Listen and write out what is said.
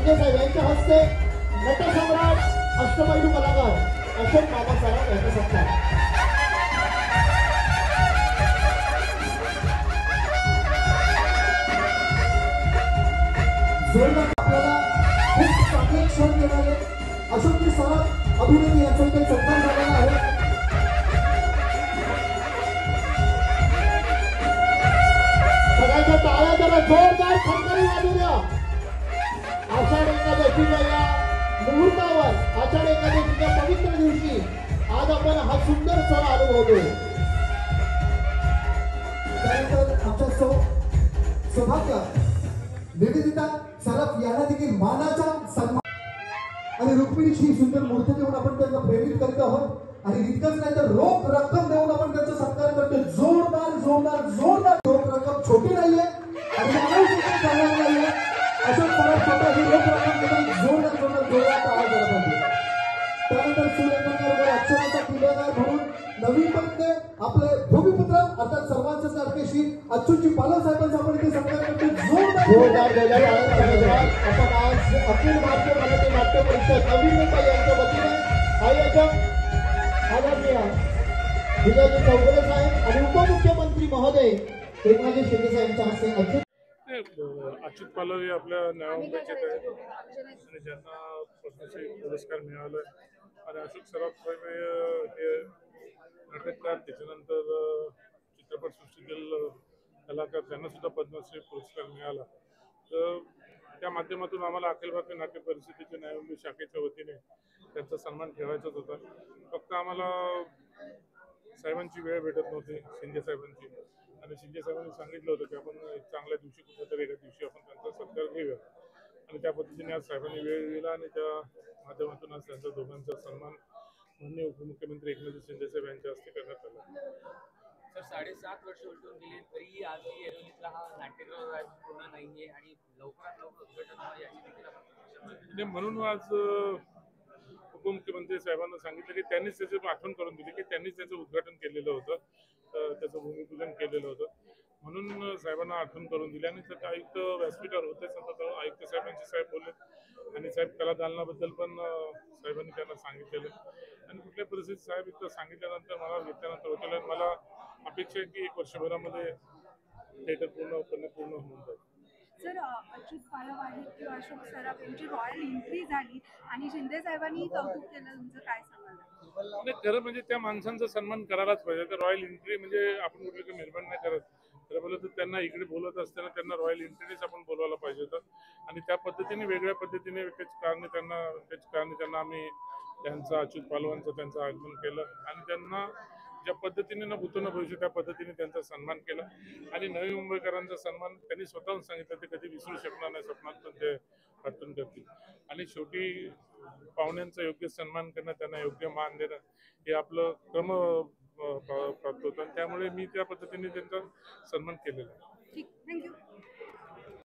शिंदे साहेब यांच्या हस्ते नटसम्राट अष्टपैलू कलाकार अशोक मामा सराफ यांचा सत्कार। आपल्याला खूप चांगले क्षण देणारे अशोक सराफ अभिनेते यांचा इथे सत्कार झालेला आहे। सगळ्यांच्या टाळ्या जरा जोरदार खणखणी वाजू द्या। आषाढ एकादशीच्या या मुहूर्तावर, आषाढ एकादशीच्या पवित्र दिवशी आज आपण हा सुंदर सण अनुभवतोय। त्यानंतर आमच्या सौभाग्य निवेदिता सराफ यांना देखील मानाचा सन्मान आणि रुक्मिणीची सुंदर मूर्ती देऊन आपण त्यांना प्रेरित करत आहोत। आणि इतकंच नाही तर रोख रक्कम देऊन आपण त्यांचा सत्कार करतो। जोरदार जोरदार जोरदार। रोख रक्कम छोटी नाहीये आणि नाहीये। अशोक सराफ स्वतः ही रोख रक्कम देऊन जोरदार जोरदार जोरात आवाज दिला पाहिजे। त्यानंतर सुलेखनकर अक्षराचा किल्लेदार म्हणून नवीन पत्ते आपले भूमिपुत्र अर्थात सर्वांचे सारखेशी अच्युतजी पालव साहेबांचा आपण इथे सत्कार करतो। जोरदार आपण आज अखिल भारतीय मराठी नाट्य परिषद नवीन मुंबई यांच्या वतीने आयोजक आदरणीय विजयजी चौगुले साहेब आणि उपमुख्यमंत्री महोदय एकनाथ शिंदे साहेबांच्या हस्ते अच्युत पालव हे आपल्या नव्या मुंबईचे आहेत आणि ज्यांना पद्मश्री पुरस्कार मिळाला आणि अशोक सराफ साहेब हे नाटककार, त्याच्यानंतर चित्रपटसृष्टीतील कलाकार, त्यांना सुद्धा पद्मश्री पुरस्कार मिळाला। तर त्या माध्यमातून आम्हाला अखिल भारतीय नाट्य परिषदेच्या नव्या मुंबई शाखेच्या वतीने त्यांचा सन्मान ठेवायचाच होता। फक्त आम्हाला साहेबांची वेळ भेटत नव्हती, शिंदे साहेबांची, आणि शिंदे साहेबांनी सांगितलं होतं की आपण एक चांगल्या दिवशी कुठेतरी एका दिवशी आपण त्यांचा सत्कार घेऊया आणि त्या पद्धतीने आज साहेबांनी वेळ दिला आणि त्या माध्यमातून आज त्यांच्या दोघांचा सन्मान माननीय उपमुख्यमंत्री एकनाथ शिंदे साहेब यांच्या हस्ते करण्यात आला। सर 7.5 वर्ष उलटून गेली तरी आजही एरोलीतला हा नाट्यगृह पूर्ण नाहीये आणि लवकरात लवकर उद्घाटन व्हावं याची देखील आपण म्हणून आज उपमुख्यमंत्री साहेबांना सांगितलं की त्यांनीच त्याची आठवण करून दिली की त्यांनीच त्याचं उद्घाटन केलेलं होतं, त्याचं भूमिपूजन केलेलं होतं, म्हणून साहेबांना आठवण करून दिली। आणि त्याचे आयुक्त व्यासपीठावर होते, आयुक्त साहेबांचे साहेब बोलले आणि साहेब कला दालनाबद्दल पण साहेबांनी त्यांना सांगितलेलं आणि कुठल्या परिस्थितीत साहेब इतकं सांगितल्यानंतर मला घेतल्यानंतर होतं मला अपेक्षा आहे की 1 वर्षभरामध्ये थिएटर पूर्ण होऊन जाईल। सर अच्युत पालव आहेत किंवा अशोक सराफ यांची रॉयल एंट्री झाली आणि शिंदे साहेबांनी कौतुक केलं, तुमचं काय सांगाल? नाही, खरं म्हणजे त्या माणसांचा सन्मान करायलाच पाहिजे। तर रॉयल एंट्री म्हणजे आपण कुठले काही मेहरबान नाही करत, खरं बोललं तर त्यांना इकडे बोलत असताना त्यांना रॉयल एंट्रीनेच आपण बोलवायला पाहिजे होतं आणि त्या पद्धतीने वेगळ्या पद्धतीने त्याच कारणे त्यांना आम्ही त्यांचा अच्युत पालवांचं त्यांचं आगमन केलं आणि त्यांना ज्या पद्धतीने न भूतो न भविष्य त्या पद्धतीने त्यांचा सन्मान केला आणि नवी मुंबईकरांचा सन्मान त्यांनी स्वतःहून सांगितलं ते कधी विसरू शकणार नाही, स्वप्नात पण ते वाटून करतील आणि शेवटी पाहुण्यांचा योग्य सन्मान करणं, त्यांना योग्य मान देणं हे आपलं क्रम प्राप्त होतं आणि त्यामुळे मी त्या पद्धतीने त्यांचा सन्मान केलेला आहे। ठीक, थँक्यू।